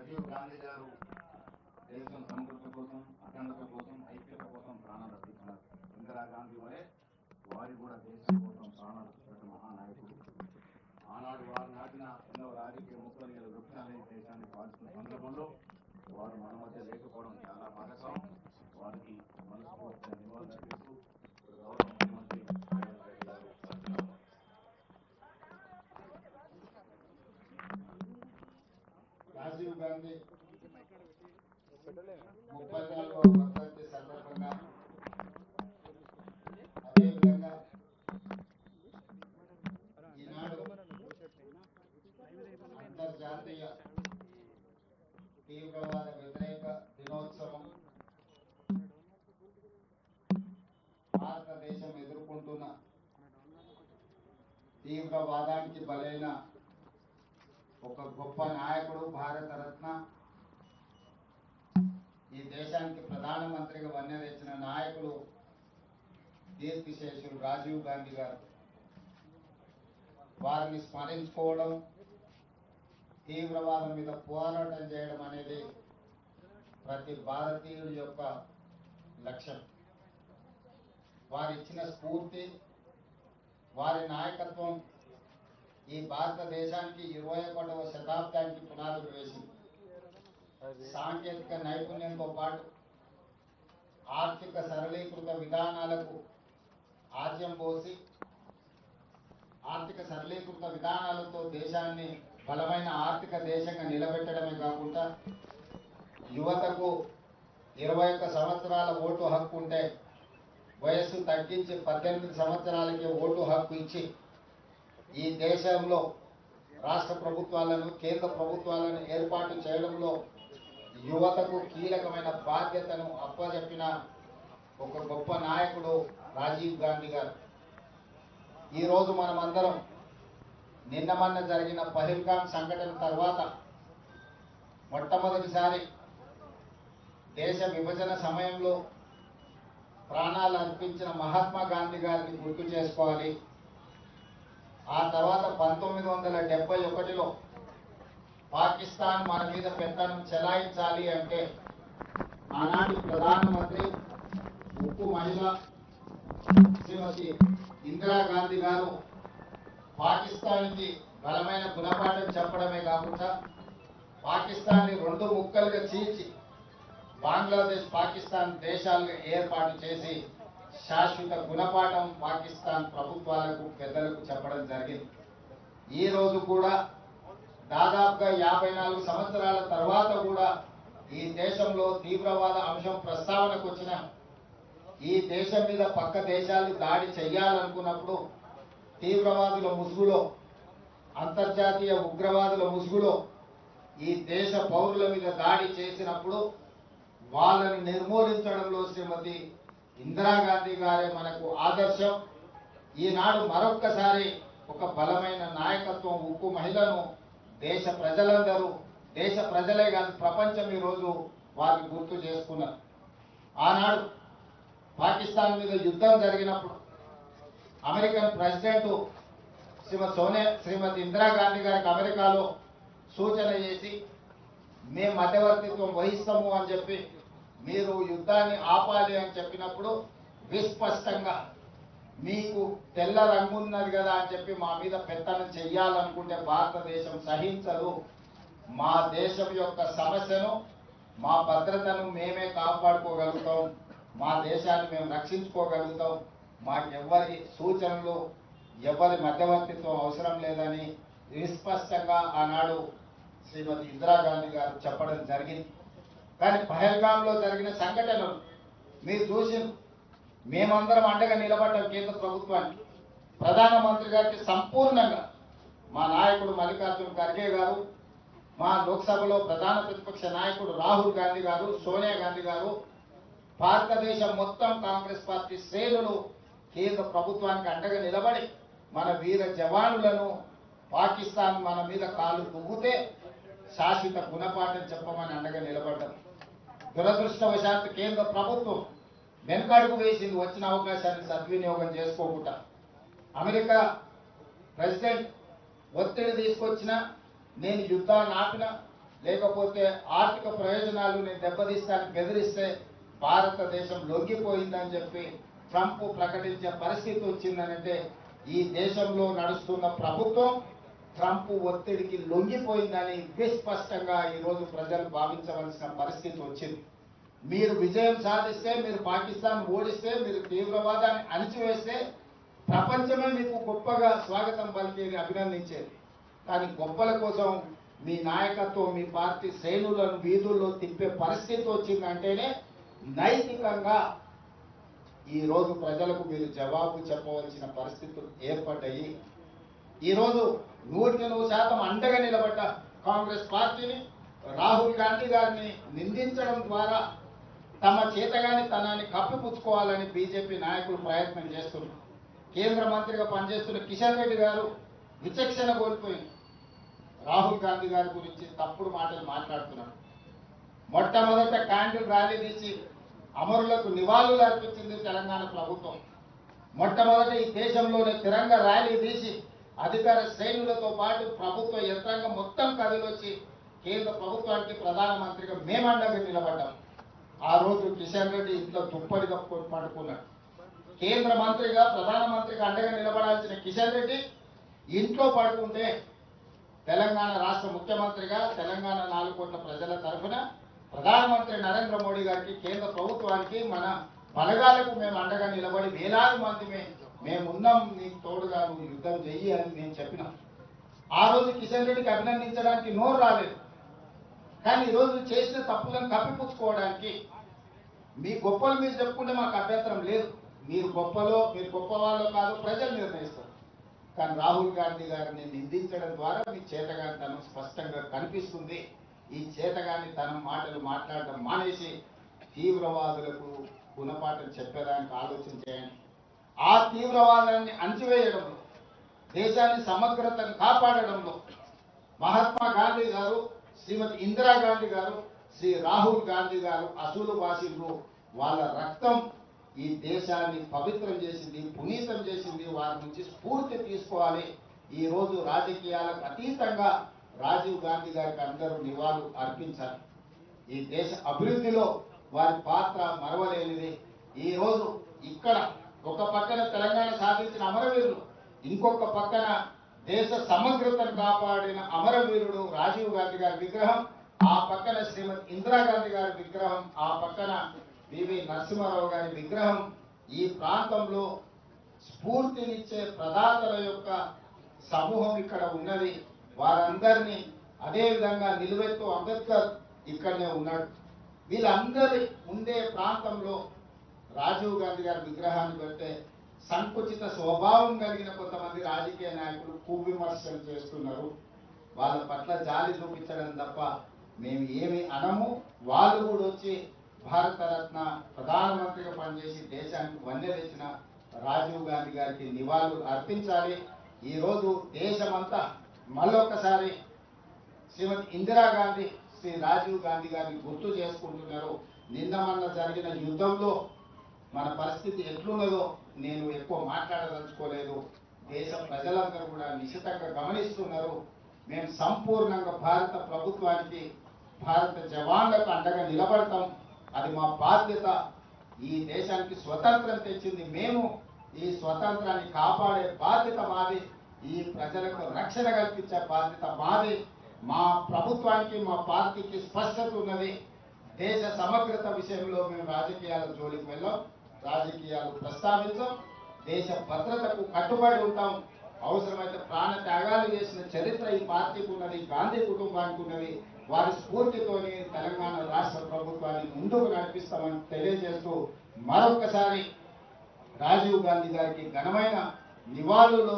రాజీవ్ గాంధీ గారు దేశం సమగ్రత కోసం, అఖండత కోసం, ఐక్యత కోసం ప్రాణాలు అర్పించినారు. ఇందిరాగాంధీ వలె వారి కూడా దేశం కోసం ప్రాణాలు అర్పించిన మహానాయకుడు. ఆనాడు వారు నాటిన ఎన్నో రాజకీయ ముక్కలు వృక్షాన్ని దేశాన్ని పాల్చుకున్న సందర్భంలో వారు మన మధ్య లేకపోవడం చాలా బాధాకరం. వారికి మనస్ఫూర్తిగా నివాళులర్పిస్తూ గౌరవ ముఖ్యమంత్రి రేవంత్ రెడ్డి గారు రాజీవ్ గాంధీ 34వ వర్ధంతి సందర్భంగా అదేవిధంగా ఈనాడు అంతర్జాతీయ తీవ్రవాద వ్యతిరేక దినోత్సవం భారతదేశం ఎదుర్కొంటున్న తీవ్రవాదానికి బలైన ఒక గొప్ప నాయకుడు, భారత రత్న, ఈ దేశానికి ప్రధానమంత్రిగా వన్నె తెచ్చిన నాయకుడు కీర్తిశేషులు రాజీవ్ గాంధీ గారు. వారిని స్మరించుకోవడం, తీవ్రవాదం మీద పోరాటం చేయడం అనేది ప్రతి భారతీయుడి యొక్క లక్ష్యం. వారిచ్చిన స్ఫూర్తి, వారి నాయకత్వం ఈ భారతదేశానికి 21వ శతాబ్దానికి పునాదులు వేసింది. సాంకేతిక నైపుణ్యంతో పాటు ఆర్థిక సరళీకృత విధానాలకు ఆద్యం పోసి ఆర్థిక సరళీకృత విధానాలతో దేశాన్ని బలమైన ఆర్థిక దేశంగా నిలబెట్టడమే కాకుండా యువతకు 21 సంవత్సరాల ఓటు హక్కు ఉంటే వయస్సు తగ్గించి 18 సంవత్సరాలకి ఓటు హక్కు ఇచ్చి ఈ దేశంలో రాష్ట్ర ప్రభుత్వాలను, కేంద్ర ప్రభుత్వాలను ఏర్పాటు చేయడంలో యువతకు కీలకమైన బాధ్యతను అప్పచెప్పిన ఒక గొప్ప నాయకుడు రాజీవ్ గాంధీ గారు. ఈరోజు మనమందరం నిన్న మొన్న జరిగిన పహల్గామ్ సంఘటన తర్వాత మొట్టమొదటిసారి దేశ విభజన సమయంలో ప్రాణాలు అర్పించిన మహాత్మా గాంధీ గారిని గుర్తు చేసుకోవాలి. ఆ తర్వాత 1971లో పాకిస్తాన్ మన మీద పెత్తనం చెలాయించాలి అంటే ఆనాటి ప్రధానమంత్రి, ఉక్కు మహిళ శ్రీమతి ఇందిరాగాంధీ గారు పాకిస్తాన్కి బలమైన గుణపాఠం చెప్పడమే కాకుండా పాకిస్తాన్ని 2 ముక్కలుగా చీల్చి బంగ్లాదేశ్, పాకిస్తాన్ దేశాలను ఏర్పాటు చేసి శాశ్వత గుణపాఠం పాకిస్తాన్ ప్రభుత్వాలకు, పెద్దలకు చెప్పడం జరిగింది. ఈ రోజు కూడా దాదాపుగా 54 సంవత్సరాల తర్వాత కూడా ఈ దేశంలో తీవ్రవాద అంశం ప్రస్తావనకు వచ్చిన, ఈ దేశం మీద పక్క దేశాలు దాడి చెయ్యాలనుకున్నప్పుడు తీవ్రవాదుల ముసుగులో, అంతర్జాతీయ ఉగ్రవాదుల ముసుగులో ఈ దేశ పౌరుల మీద దాడి చేసినప్పుడు వాళ్ళని నిర్మూలించడంలో శ్రీమతి ఇందిరాగాంధీ గారే మనకు ఆదర్శం. ఈనాడు మరొక్కసారి ఒక బలమైన నాయకత్వం, ఉక్కు మహిళను దేశ ప్రజలందరూ, దేశ ప్రజలే కాదు ప్రపంచం ఈరోజు వారిని గుర్తు చేసుకున్నారు. ఆనాడు పాకిస్తాన్ మీద యుద్ధం జరిగినప్పుడు అమెరికన్ ప్రెసిడెంట్ శ్రీమతి ఇందిరాగాంధీ గారికి అమెరికాలో సూచన చేసి మేము మధ్యవర్తిత్వం వహిస్తాము అని చెప్పి, మీరు యుద్ధాన్ని ఆపాలి అని చెప్పినప్పుడు విస్పష్టంగా మీకు తెల్ల రంగున్నది కదా అని చెప్పి మా మీద పెత్తనం చెయ్యాలనుకుంటే భారతదేశం సహించదు. మా దేశం యొక్క సమస్యను, మా భద్రతను మేమే కాపాడుకోగలుగుతాం, మా దేశాన్ని మేము రక్షించుకోగలుగుతాం, మాకెవ్వరి సూచనలు, ఎవరి మధ్యవర్తిత్వం అవసరం లేదని విస్పష్టంగా ఆనాడు శ్రీమతి ఇందిరాగాంధీ గారు చెప్పడం జరిగింది. కానీ పహల్గామ్లో జరిగిన సంఘటనలు మీరు చూసి మేమందరం అండగా నిలబడ్డాం. కేంద్ర ప్రభుత్వానికి, ప్రధానమంత్రి గారికి సంపూర్ణంగా మా నాయకుడు మల్లికార్జున ఖర్గే గారు, మా లోక్సభలో ప్రధాన ప్రతిపక్ష నాయకుడు రాహుల్ గాంధీ గారు, సోనియా గాంధీ గారు, భారతదేశం మొత్తం కాంగ్రెస్ పార్టీ శ్రేణులు కేంద్ర ప్రభుత్వానికి అండగా నిలబడి మన వీర జవానులను, పాకిస్తాన్ మన మీద కాలు దువ్వుతే శాశ్వత గుణపాఠం చెప్పమని అండగా నిలబడ్డాం. దురదృష్టవశాత్తు కేంద్ర ప్రభుత్వం వెనుకడుగు వేసింది, వచ్చిన అవకాశాన్ని సద్వినియోగం చేసుకోకుండా. అమెరికా ప్రెసిడెంట్ ఒత్తిడి తీసుకొచ్చిన, నేను యుద్ధాన్ని ఆపిన, లేకపోతే ఆర్థిక ప్రయోజనాలు నేను దెబ్బతీస్తానని బెదిరిస్తే భారతదేశం లొంగిపోయిందని చెప్పి ట్రంప్ ప్రకటించే పరిస్థితి వచ్చిందనంటే ఈ దేశంలో నడుస్తున్న ప్రభుత్వం ట్రంప్ ఒత్తిడికి లొంగిపోయిందని విస్పష్టంగా ఈరోజు ప్రజలు భావించవలసిన పరిస్థితి వచ్చింది. మీరు విజయం సాధిస్తే, మీరు పాకిస్తాన్ ఓడిస్తే, మీరు తీవ్రవాదాన్ని అణిచివేస్తే ప్రపంచమే మీకు గొప్పగా స్వాగతం పలికేది, అభినందించేది. కానీ గొప్పల కోసం మీ నాయకత్వం, మీ పార్టీ శ్రేణులను వీధుల్లో తిప్పే పరిస్థితి వచ్చిందంటేనే నైతికంగా ఈరోజు ప్రజలకు మీరు జవాబు చెప్పవలసిన పరిస్థితులు ఏర్పడ్డాయి. ఈరోజు 100% అండగా నిలబడ్డ కాంగ్రెస్ పార్టీని రాహుల్ గాంధీ గారిని నిందించడం ద్వారా తమ చేతగాని తనాన్ని కప్పిపుచ్చుకోవాలని బీజేపీ నాయకులు ప్రయత్నం చేస్తున్నారు. కేంద్ర మంత్రిగా పనిచేస్తున్న కిషన్ రెడ్డి గారు విచక్షణ కోల్పోయింది. రాహుల్ గాంధీ గారి గురించి తప్పుడు మాటలు మాట్లాడుతున్నారు. మొట్టమొదట క్యాండిల్ ర్యాలీ తీసి అమరులకు నివాళులు అర్పించింది తెలంగాణ ప్రభుత్వం. మొట్టమొదట ఈ దేశంలోనే తిరంగా ర్యాలీ తీసి అధికార శ్రేణులతో పాటు ప్రభుత్వ యంత్రాంగం మొత్తం కదిలొచ్చి కేంద్ర ప్రభుత్వానికి ప్రధానమంత్రిగా మేమండగా నిలబడ్డాం. ఆ రోజు కిషన్ రెడ్డి ఇంట్లో దుప్పటి కప్పుకొని పడుకున్నాడు. కేంద్ర మంత్రిగా ప్రధానమంత్రిగా అండగా నిలబడాల్సిన కిషన్ రెడ్డి ఇంట్లో పడుకుంటే తెలంగాణ రాష్ట్ర ముఖ్యమంత్రిగా తెలంగాణ 4 కోట్ల ప్రజల తరఫున ప్రధానమంత్రి నరేంద్ర మోడీ గారికి, కేంద్ర ప్రభుత్వానికి, మన బలగాలకు మేము అండగా నిలబడి వేలాది మంది మేమున్నాం, నీకు తోడుగా నువ్వు యుద్ధం చెయ్యి అని నేను చెప్పినాం. ఆ రోజు కిషన్ రెడ్డికి అభినందించడానికి నోరు రాలేదు. కానీ ఈరోజు చేసిన తప్పులను కప్పిపుచ్చుకోవడానికి మీ గొప్పలు మీరు చెప్పుకుంటే మాకు అభ్యంతరం లేదు. మీరు గొప్పవాళ్ళో కాదో ప్రజలు నిర్ణయిస్తారు. కానీ రాహుల్ గాంధీ గారిని నిందించడం ద్వారా మీ చేతగానితనం స్పష్టంగా కనిపిస్తుంది. ఈ చేతగానితనం మాటలు మాట్లాడడం మానేసి తీవ్రవాదులకు గుణపాఠం చెప్పేదానికి ఆలోచన చేయండి. ఆ తీవ్రవాదాన్ని అణచివేయడంలో, దేశాన్ని సమగ్రతను కాపాడడంలో మహాత్మా గాంధీ గారు, శ్రీమతి ఇందిరాగాంధీ గారు, శ్రీ రాహుల్ గాంధీ గారు అసూలు బాసిలు. వాళ్ళ రక్తం ఈ దేశాన్ని పవిత్రం చేసింది, పునీతం చేసింది. వారి నుంచి స్ఫూర్తి తీసుకోవాలి. ఈ రోజు రాజకీయాలకు అతీతంగా రాజీవ్ గాంధీ గారికి అందరూ నివాళులు అర్పించాలి. ఈ దేశ అభివృద్ధిలో వారి పాత్ర మరవలేనిది. ఈ రోజు ఇక్కడ ఒక పక్కన తెలంగాణ సాధించిన అమరవీరులు, ఇంకొక పక్కన దేశ సమగ్రతను కాపాడిన అమరవీరుడు రాజీవ్ గాంధీ గారి విగ్రహం, ఆ పక్కన శ్రీమతి ఇందిరాగాంధీ గారి విగ్రహం, ఆ పక్కన పివి నరసింహారావు గారి విగ్రహం. ఈ ప్రాంతంలో స్ఫూర్తినిచ్చే ప్రదాతల యొక్క సమూహం ఇక్కడ ఉన్నది. వారందరినీ అదేవిధంగా నిలువెత్తు అంబేద్కర్ ఇక్కడనే ఉన్నాడు. వీళ్ళందరి ఉండే ప్రాంతంలో రాజీవ్ గాంధీ గారి విగ్రహాన్ని పెట్టే సంకుచిత స్వభావం కలిగిన కొంతమంది రాజకీయ నాయకులు విమర్శలు చేస్తున్నారు. వాళ్ళ పట్ల జాలి చూపించడం తప్ప మేము ఏమి అనము. వాళ్ళు కూడా వచ్చి భారతరత్న ప్రధానమంత్రిగా పనిచేసి దేశానికి వన్నె తెచ్చిన రాజీవ్ గాంధీ గారికి నివాళులు అర్పించాలి. ఈరోజు దేశమంతా మళ్ళొక్కసారి శ్రీమతి ఇందిరాగాంధీ, శ్రీ రాజీవ్ గాంధీ గారిని గుర్తు చేసుకుంటున్నారు. నిన్న మొన్న జరిగిన యుద్ధంలో మన పరిస్థితి ఎట్లున్నదో నేను ఎక్కువ మాట్లాడదలుచుకోలేదు. దేశ ప్రజలందరూ కూడా నిశితంగా గమనిస్తున్నారు. మేము సంపూర్ణంగా భారత ప్రభుత్వానికి, భారత జవాన్లకు అండగా నిలబడతాం. అది మా బాధ్యత. ఈ దేశానికి స్వతంత్రం తెచ్చింది మేము. ఈ స్వతంత్రాన్ని కాపాడే బాధ్యత మాది. ఈ ప్రజలకు రక్షణ కల్పించే బాధ్యత మాది. మా ప్రభుత్వానికి, మా పార్టీకి స్పష్టత ఉన్నది. దేశ సమగ్రత విషయంలో మేము రాజకీయాల జోలికి వెళ్ళాం, రాజకీయాలు ప్రస్తావించాం. దేశ భద్రతకు కట్టుబడి ఉంటాం. అవసరమైతే ప్రాణ త్యాగాలు చేసిన చరిత్ర ఈ పార్టీకి ఉన్నది, గాంధీ కుటుంబానికి ఉన్నది. వారి స్ఫూర్తితోని తెలంగాణ రాష్ట్ర ప్రభుత్వాన్ని ముందుకు నడిపిస్తామని తెలియజేస్తూ మరొకసారి రాజీవ్ గాంధీ గారికి ఘనమైన నివాళులు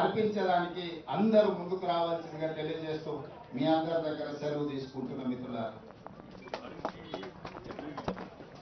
అర్పించడానికి అందరూ ముందుకు రావాల్సిందిగా తెలియజేస్తూ మీ అందరి దగ్గర సెలవు తీసుకుంటున్న మిత్రులారా.